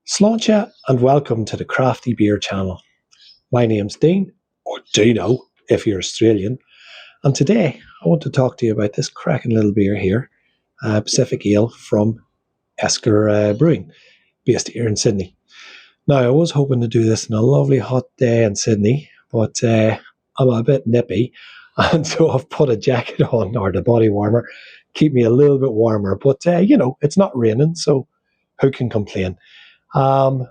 Slainte and welcome to the Crafty Beer channel. My name's Dean, or Dino if you're Australian, and today I want to talk to you about this cracking little beer here, Pacific Ale from Esker Brewing, based here in Sydney. Now, I was hoping to do this on a lovely hot day in Sydney, but I'm a bit nippy, and so I've put a jacket on, or the body warmer, keep me a little bit warmer, but it's not raining, so who can complain? So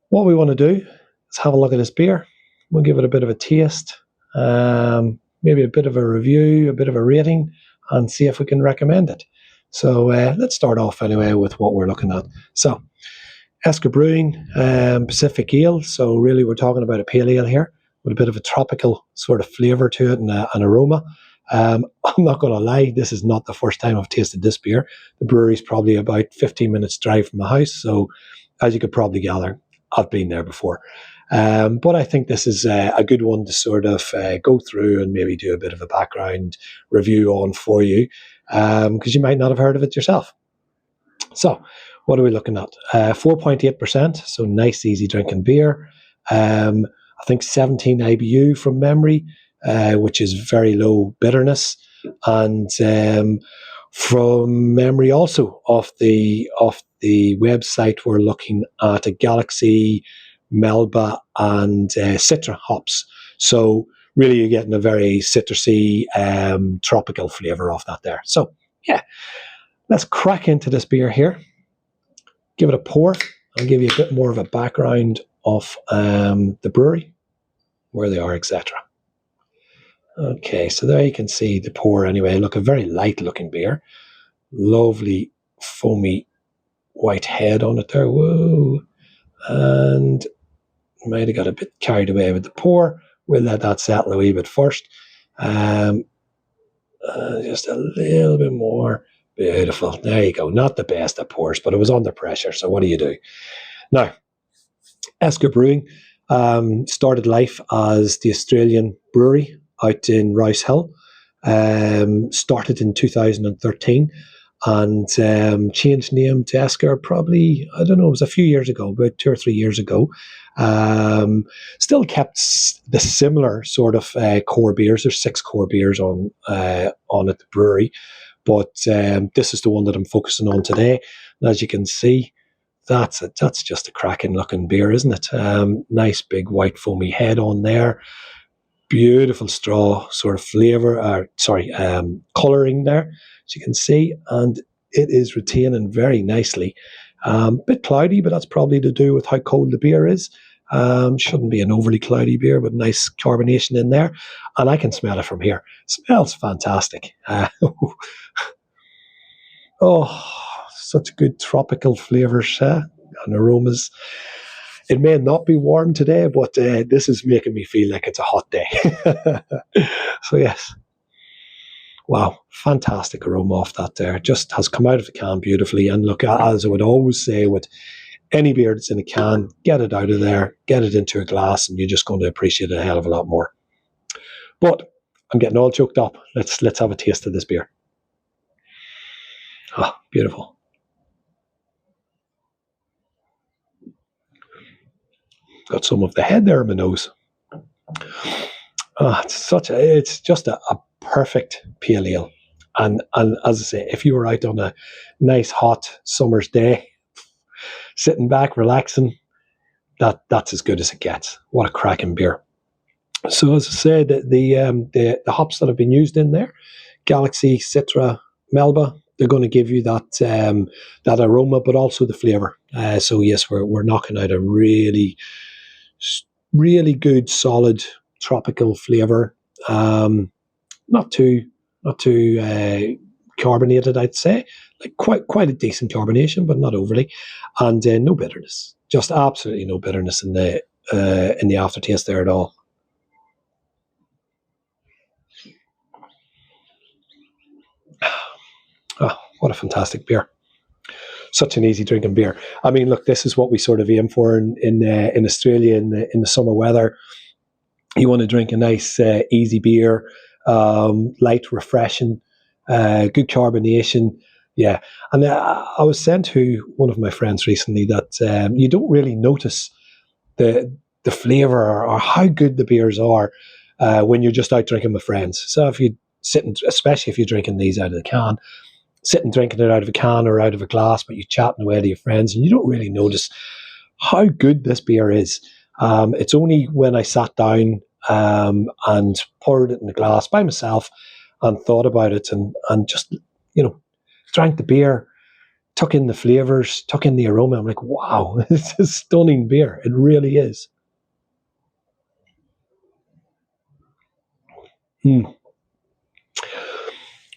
what we want to do is have a look at this beer. We'll give it a bit of a taste, maybe a bit of a review, a bit of a rating, and see if we can recommend it. So let's start off anyway with what we're looking at. So Esker Brewing, Pacific Ale. So really we're talking about a pale ale here with a bit of a tropical sort of flavour to it and an aroma. I'm not going to lie, this is not the first time I've tasted this beer. The brewery's probably about 15 minutes drive from my house, so as you could probably gather, I've been there before. But I think this is a good one to sort of go through and maybe do a bit of a background review on for you, because you might not have heard of it yourself. So, what are we looking at? 4.8%, so nice, easy drinking beer. I think 17 IBU from memory, which is very low bitterness, and from memory also off the website we're looking at a Galaxy, Melba, and Citra hops. So really, you're getting a very citrusy, tropical flavour off that there. So yeah, let's crack into this beer here. Give it a pour. I'll give you a bit more of a background of the brewery, where they are, etc. Okay, so there you can see the pour anyway. Look, a very light looking beer. Lovely foamy white head on it there. Whoa. And might have got a bit carried away with the pour. We'll let that settle a wee bit first. Just a little bit more. Beautiful. There you go. Not the best at pours, but it was under pressure. So what do you do? Now, Esker Brewing started life as the Australian Brewery out in Rouse Hill. Started in 2013 and changed name to Esker probably, I don't know, it was a few years ago, about 2 or 3 years ago. Still kept the similar sort of core beers. There's 6 core beers on at the brewery, but this is the one that I'm focusing on today. And as you can see, that's just a cracking looking beer, isn't it? Nice big white foamy head on there. Beautiful straw sort of flavour, colouring there, as you can see, and it is retaining very nicely. Bit cloudy, but that's probably to do with how cold the beer is. Shouldn't be an overly cloudy beer, but nice carbonation in there, and I can smell it from here. Smells fantastic. Such good tropical flavours and aromas. It may not be warm today, but this is making me feel like it's a hot day. So yes. Wow, fantastic aroma off that there. Just has come out of the can beautifully. And look, as I would always say with any beer that's in a can, get it out of there, get it into a glass, and you're just going to appreciate it a hell of a lot more. But I'm getting all choked up. Let's have a taste of this beer. Ah, beautiful. Got some of the head there in my nose. It's just a perfect pale ale. And as I say, if you were out on a nice hot summer's day, sitting back, relaxing, that's as good as it gets. What a cracking beer. So as I said, the hops that have been used in there, Galaxy, Citra, Melba, they're going to give you that aroma, but also the flavour. So yes, we're knocking out a really, really good, solid tropical flavour. Not too carbonated, I'd say. Like quite a decent carbonation, but not overly, and no bitterness. Just absolutely no bitterness in the aftertaste there at all. Oh, what a fantastic beer. Such an easy drinking beer. I mean, look, this is what we sort of aim for in Australia in the summer weather. You want to drink a nice, easy beer, light, refreshing, good carbonation, Yeah, and I was saying to one of my friends recently that you don't really notice the flavour or how good the beers are when you're just out drinking with friends. So if you especially if you're drinking these out of the can, sitting drinking it out of a can or out of a glass, but you're chatting away to your friends, and you don't really notice how good this beer is. It's only when I sat down and poured it in a glass by myself and thought about it and just, drank the beer, took in the flavors, took in the aroma. I'm like, wow, it's a stunning beer. It really is.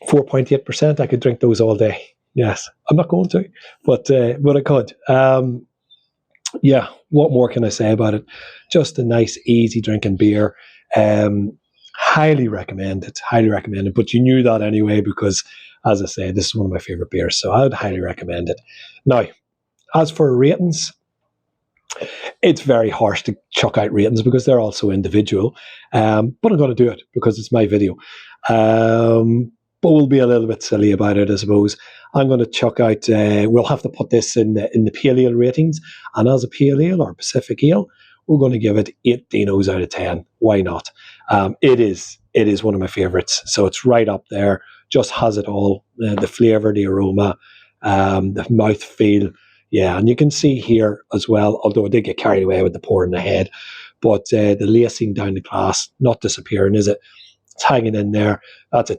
4.8%. I could drink those all day. Yes, I'm not going to, but I could. Yeah, what more can I say about it? Just a nice, easy drinking beer. Um, highly recommend it. Highly recommend it. But you knew that anyway because, as I say, this is one of my favorite beers, so I would highly recommend it. Now, as for ratings, it's very harsh to chuck out ratings because they're also individual. But I'm going to do it because it's my video. But we'll be a little bit silly about it, I suppose. I'm going to chuck out. We'll have to put this in the pale ale ratings, and as a pale ale or Pacific ale, we're going to give it 8 dinos out of 10. Why not? It is one of my favourites. So it's right up there. Just has it all: the flavour, the aroma, the mouth feel. Yeah, and you can see here as well, although I did get carried away with the pouring ahead, but the lacing down the glass, not disappearing, is it? It's hanging in there. That's a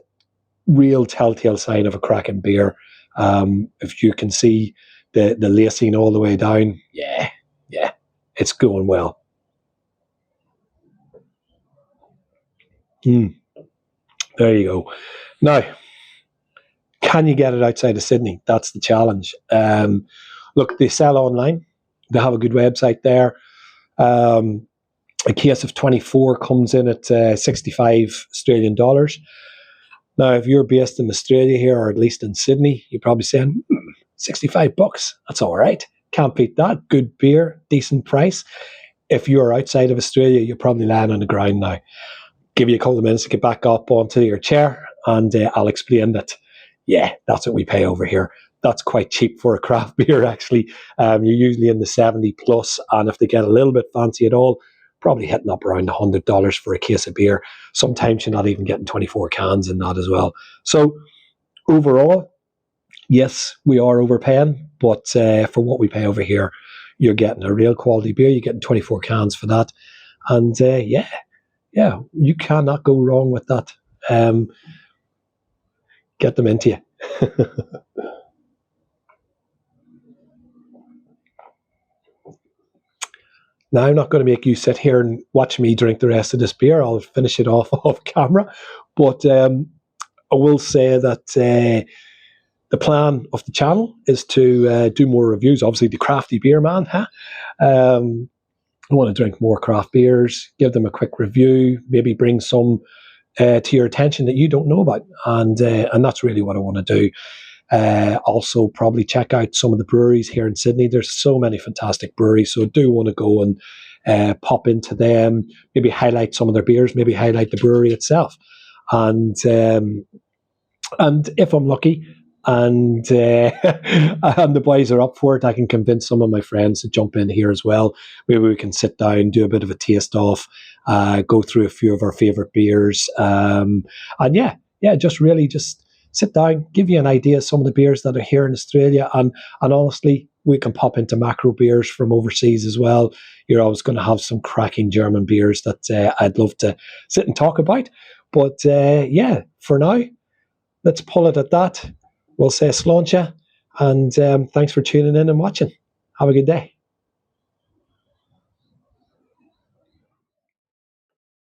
real telltale sign of a cracking beer. If you can see the lacing all the way down, yeah, it's going well. Mm, there you go. Now, can you get it outside of Sydney? That's the challenge. Look, they sell online. They have a good website there. Um, a case of 24 comes in at 65 Australian dollars. Now, if you're based in Australia here, or at least in Sydney, you're probably saying, $65. That's all right. Can't beat that. Good beer, decent price. If you're outside of Australia, you're probably lying on the ground now. Give you a couple of minutes to get back up onto your chair, and I'll explain that. Yeah, that's what we pay over here. That's quite cheap for a craft beer, actually. You're usually in the 70 plus, and if they get a little bit fancy at all, probably hitting up around $100 for a case of beer. Sometimes you're not even getting 24 cans in that as well. So overall, yes, we are overpaying, but for what we pay over here, you're getting a real quality beer. You're getting 24 cans for that, and yeah, you cannot go wrong with that. Um, get them into you. Now, I'm not going to make you sit here and watch me drink the rest of this beer. I'll finish it off off camera, but I will say that the plan of the channel is to do more reviews. Obviously, the crafty beer man, huh? I want to drink more craft beers, give them a quick review, maybe bring some to your attention that you don't know about, and that's really what I want to do. Also, probably check out some of the breweries here in Sydney. There's so many fantastic breweries, so I do want to go and pop into them. Maybe highlight some of their beers. Maybe highlight the brewery itself, and if I'm lucky, and and the boys are up for it, I can convince some of my friends to jump in here as well. Maybe we can sit down, do a bit of a taste off, go through a few of our favorite beers, and just really just sit down, give you an idea of some of the beers that are here in Australia, and honestly, we can pop into macro beers from overseas as well. You're always going to have some cracking German beers that I'd love to sit and talk about. But for now, let's pull it at that. We'll say Slainte, and thanks for tuning in and watching. Have a good day.